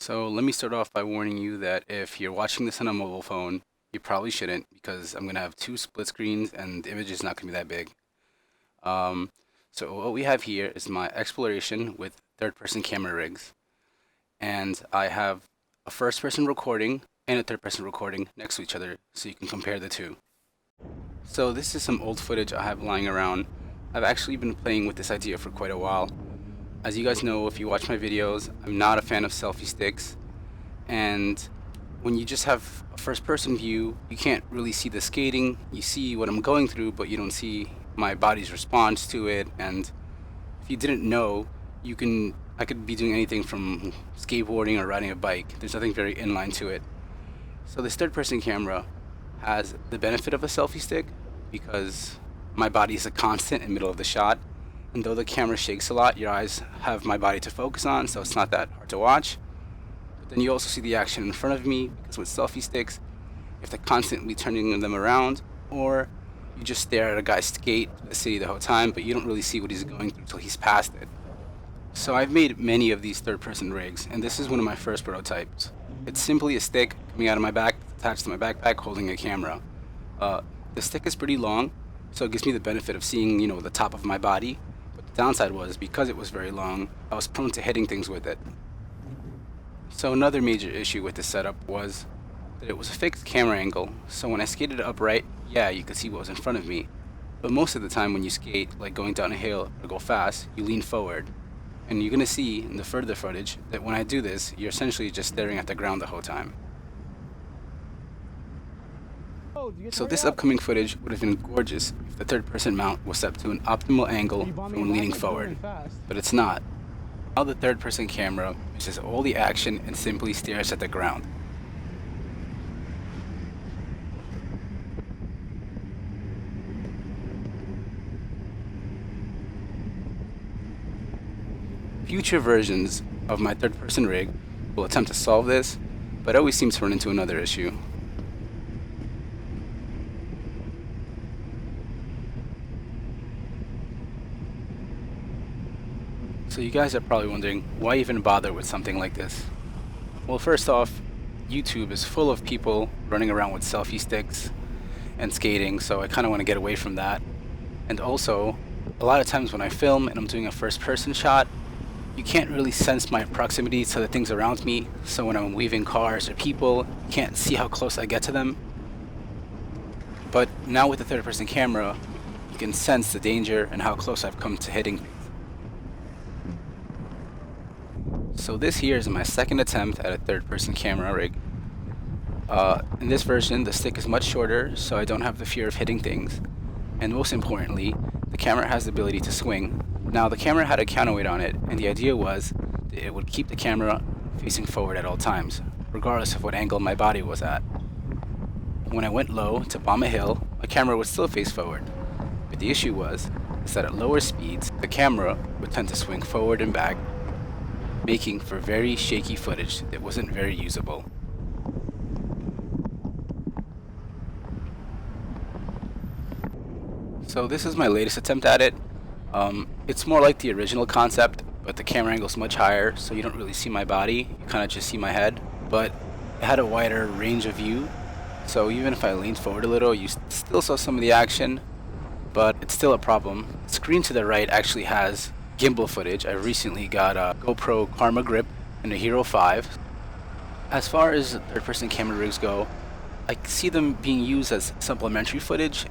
So let me start off by warning you that if you're watching this on a mobile phone, you probably shouldn't because I'm going to have two split screens and the image is not going to be that big. Um, so what we have here is my exploration with third-person camera rigs. And I have a first-person recording and a third-person recording next to each other so you can compare the two. So this is some old footage I have lying around. I've actually been playing with this idea for quite a while. As you guys know, if you watch my videos, I'm not a fan of selfie sticks, and when you just have a first-person view, you can't really see the skating. You see what I'm going through, but you don't see my body's response to it. And if you didn't know, I could be doing anything from skateboarding or riding a bike. There's nothing very inline to it. So this third-person camera has the benefit of a selfie stick because my body is a constant in the middle of the shot. And though the camera shakes a lot, your eyes have my body to focus on, so it's not that hard to watch. But then you also see the action in front of me, because with selfie sticks, you have to constantly turning them around, or you just stare at a guy skate the city the whole time, but you don't really see what he's going through until he's past it. So I've made many of these third-person rigs, and this is one of my first prototypes. It's simply a stick coming out of my back, attached to my backpack, holding a camera. The stick is pretty long, so it gives me the benefit of seeing, the top of my body. Downside was, because it was very long, I was prone to hitting things with it. So another major issue with this setup was that it was a fixed camera angle, so when I skated upright, yeah, you could see what was in front of me. But most of the time when you skate, like going down a hill or go fast, you lean forward. And you're gonna see in the further footage that when I do this, you're essentially just staring at the ground the whole time. So this upcoming footage would have been gorgeous if the third-person mount was set to an optimal angle when leaning forward, but it's not. Now the third-person camera uses all the action and simply stares at the ground. Future versions of my third-person rig will attempt to solve this, but always seems to run into another issue. So you guys are probably wondering, why even bother with something like this? Well, first off, YouTube is full of people running around with selfie sticks and skating, so I kind of want to get away from that. And also, a lot of times when I film and I'm doing a first-person shot, you can't really sense my proximity to the things around me, so when I'm weaving cars or people, you can't see how close I get to them. But now with the third-person camera, you can sense the danger and how close I've come to hitting things. So this here is my second attempt at a third-person camera rig. In this version, the stick is much shorter, so I don't have the fear of hitting things. And most importantly, the camera has the ability to swing. Now the camera had a counterweight on it, and the idea was that it would keep the camera facing forward at all times, regardless of what angle my body was at. When I went low to bomb a hill, my camera would still face forward. But the issue was that at lower speeds, the camera would tend to swing forward and back, making for very shaky footage that wasn't very usable. So this is my latest attempt at it. It's more like the original concept, but the camera angle is much higher, so you don't really see my body, you kind of just see my head. But it had a wider range of view, so even if I leaned forward a little, you still saw some of the action, but it's still a problem. The screen to the right actually has gimbal footage. I recently got a GoPro Karma Grip and a Hero 5. As far as third-person camera rigs go, I see them being used as supplementary footage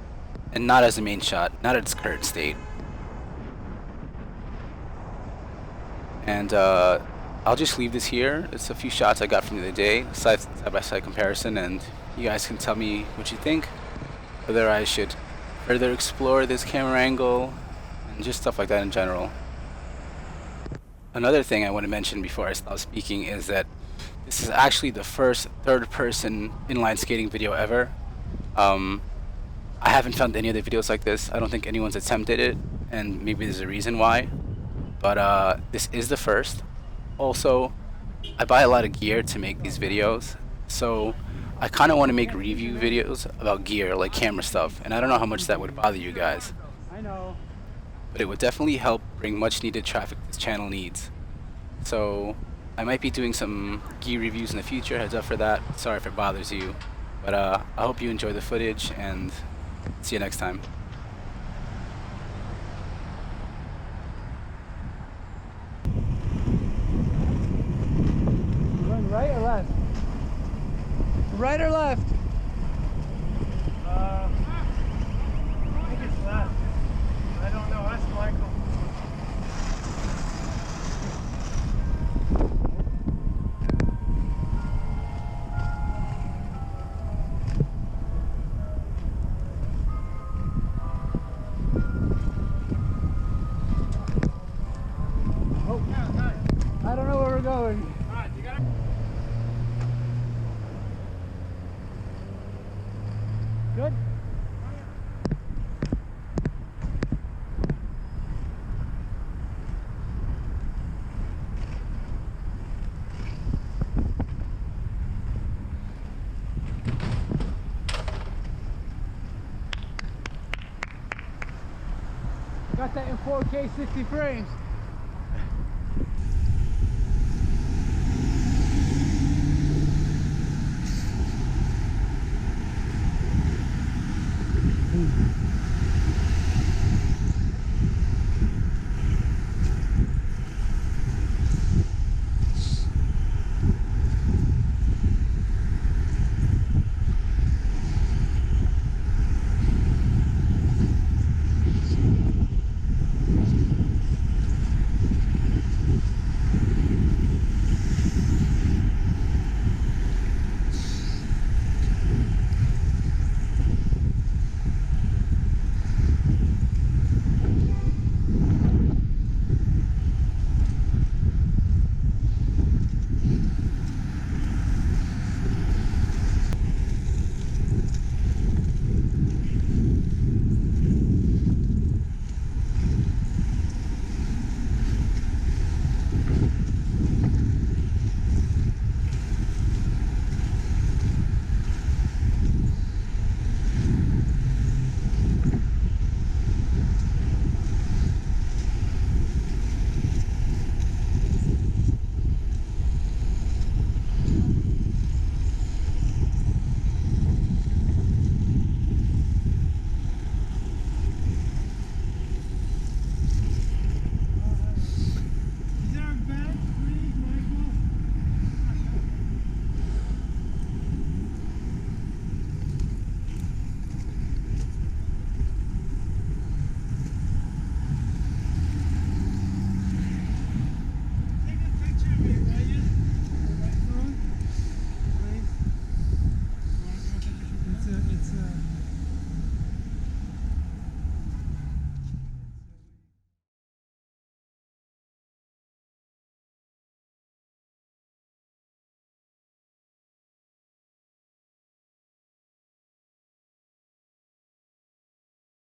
and not as a main shot, not at its current state. And I'll just leave this here. It's a few shots I got from the other day, side-by-side comparison, and you guys can tell me what you think, whether I should further explore this camera angle, and just stuff like that in general. Another thing I want to mention before I stop speaking is that this is actually the first third-person inline skating video ever. I haven't found any other videos like this. I don't think anyone's attempted it, and maybe there's a reason why. But this is the first. Also, I buy a lot of gear to make these videos, so I kind of want to make review videos about gear, like camera stuff, and I don't know how much that would bother you guys. I know. But it would definitely help bring much needed traffic this channel needs. So I might be doing some gear reviews in the future. Heads up for that. Sorry if it bothers you, but I hope you enjoy the footage and see you next time. Going right or left? Right or left? I think it's left. I don't know. Ask Michael. Oh, Yeah, nice. I don't know where we're going. All right, you got it. Good? Got that in 4K 60 frames. Is there a bed, please, Michael? Take a picture of me, will you? On my phone, please. You want to take a picture? It's a